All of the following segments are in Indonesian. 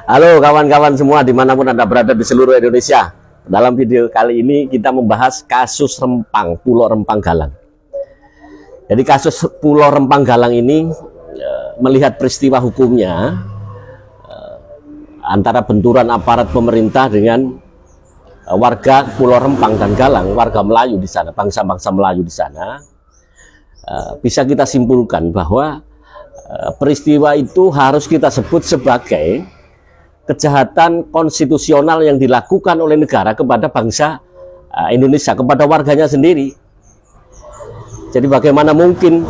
Halo kawan-kawan semua dimanapun Anda berada di seluruh Indonesia. Dalam video kali ini kita membahas kasus Rempang, Pulau Rempang Galang. Jadi kasus Pulau Rempang Galang ini melihat peristiwa hukumnya antara benturan aparat pemerintah dengan warga Pulau Rempang dan Galang, warga Melayu di sana, bangsa-bangsa Melayu di sana. Bisa kita simpulkan bahwa peristiwa itu harus kita sebut sebagai kejahatan konstitusional yang dilakukan oleh negara kepada bangsa Indonesia, kepada warganya sendiri. Jadi bagaimana mungkin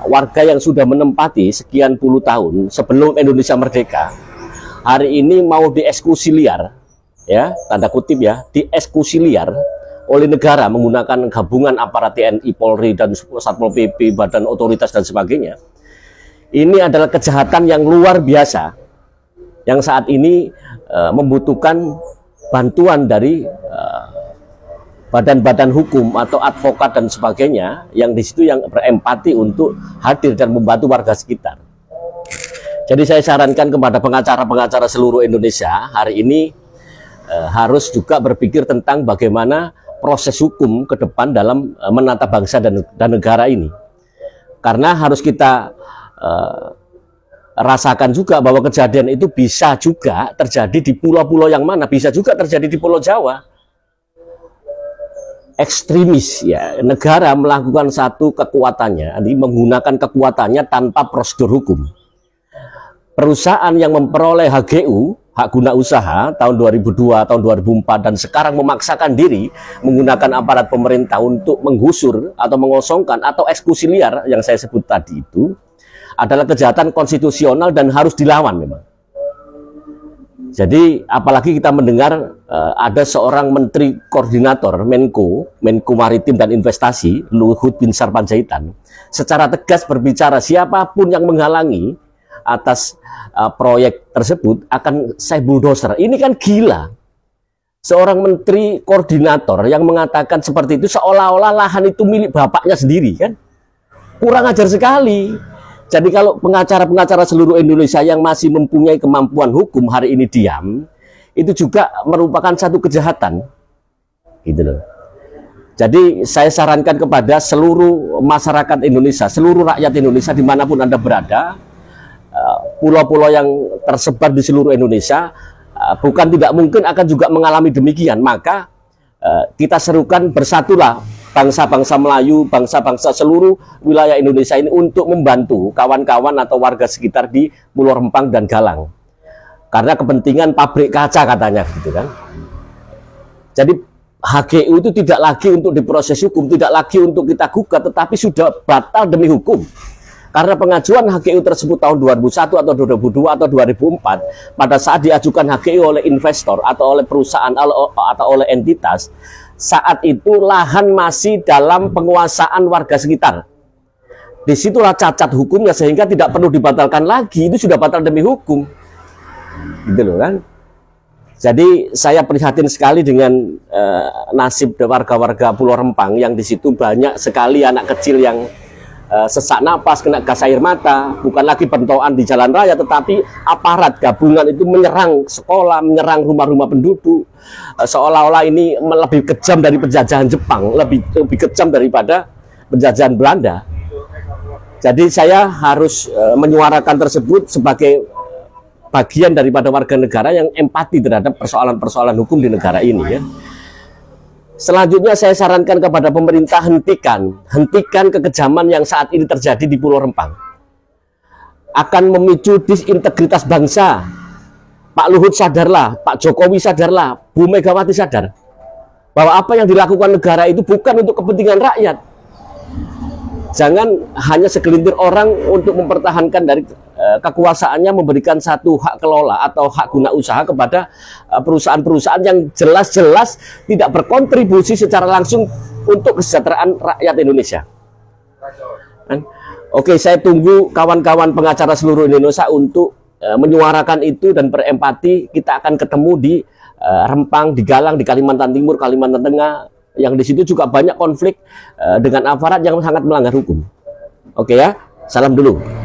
warga yang sudah menempati sekian puluh tahun sebelum Indonesia merdeka, hari ini mau dieksekusi liar, ya, tanda kutip ya, dieksekusi liar oleh negara menggunakan gabungan aparat TNI, Polri, dan Satpol PP, badan otoritas dan sebagainya. Ini adalah kejahatan yang luar biasa, yang saat ini membutuhkan bantuan dari badan-badan hukum atau advokat dan sebagainya, yang di situ yang berempati untuk hadir dan membantu warga sekitar. Jadi saya sarankan kepada pengacara-pengacara seluruh Indonesia hari ini harus juga berpikir tentang bagaimana proses hukum ke depan dalam menata bangsa dan negara ini. Karena harus kita rasakan juga bahwa kejadian itu bisa juga terjadi di pulau-pulau yang mana, bisa juga terjadi di Pulau Jawa. Ekstremis, ya, negara melakukan satu kekuatannya, menggunakan kekuatannya tanpa prosedur hukum. Perusahaan yang memperoleh HGU, hak guna usaha, tahun 2002, tahun 2004, dan sekarang memaksakan diri menggunakan aparat pemerintah untuk menggusur atau mengosongkan atau eksekusi liar yang saya sebut tadi itu, adalah kejahatan konstitusional dan harus dilawan memang. Jadi apalagi kita mendengar ada seorang menteri koordinator Menko Maritim dan Investasi, Luhut Binsar Panjaitan, secara tegas berbicara siapapun yang menghalangi atas proyek tersebut akan saya bulldozer. Ini kan gila. Seorang menteri koordinator yang mengatakan seperti itu seolah-olah lahan itu milik bapaknya sendiri, kan? Kurang ajar sekali. Jadi kalau pengacara-pengacara seluruh Indonesia yang masih mempunyai kemampuan hukum hari ini diam, itu juga merupakan satu kejahatan, gitu loh. Jadi saya sarankan kepada seluruh masyarakat Indonesia, seluruh rakyat Indonesia dimanapun Anda berada, pulau-pulau yang tersebar di seluruh Indonesia, bukan tidak mungkin akan juga mengalami demikian. Maka kita serukan bersatulah bangsa-bangsa Melayu, bangsa-bangsa seluruh wilayah Indonesia ini untuk membantu kawan-kawan atau warga sekitar di Pulau Rempang dan Galang. Karena kepentingan pabrik kaca katanya, gitu kan. Jadi HGU itu tidak lagi untuk diproses hukum, tidak lagi untuk kita gugat, tetapi sudah batal demi hukum. Karena pengajuan HGU tersebut tahun 2001 atau 2002 atau 2004, pada saat diajukan HGU oleh investor atau oleh perusahaan atau oleh entitas, saat itu lahan masih dalam penguasaan warga sekitar. Disitulah cacat hukumnya, sehingga tidak perlu dibatalkan lagi, itu sudah batal demi hukum, gitu loh kan. Jadi saya prihatin sekali dengan nasib warga-warga Pulau Rempang yang di situ banyak sekali anak kecil yang sesak napas, kena gas air mata, bukan lagi bentrokan di jalan raya, tetapi aparat gabungan itu menyerang sekolah, menyerang rumah-rumah penduduk, seolah-olah ini lebih kejam dari penjajahan Jepang, lebih kejam daripada penjajahan Belanda. Jadi saya harus menyuarakan tersebut sebagai bagian daripada warga negara yang empati terhadap persoalan-persoalan hukum di negara ini, ya. Selanjutnya saya sarankan kepada pemerintah, hentikan kekejaman yang saat ini terjadi di Pulau Rempang. Akan memicu disintegritas bangsa. Pak Luhut sadarlah, Pak Jokowi sadarlah, Bu Megawati sadar bahwa apa yang dilakukan negara itu bukan untuk kepentingan rakyat. Jangan hanya segelintir orang untuk mempertahankan dari kekuasaannya, memberikan satu hak kelola atau hak guna usaha kepada perusahaan-perusahaan yang jelas-jelas tidak berkontribusi secara langsung untuk kesejahteraan rakyat Indonesia. Oke, saya tunggu kawan-kawan pengacara seluruh Indonesia untuk menyuarakan itu dan berempati. Kita akan ketemu di Rempang, di Galang, di Kalimantan Timur, Kalimantan Tengah, yang di situ juga banyak konflik dengan aparat yang sangat melanggar hukum. Oke ya, salam dulu.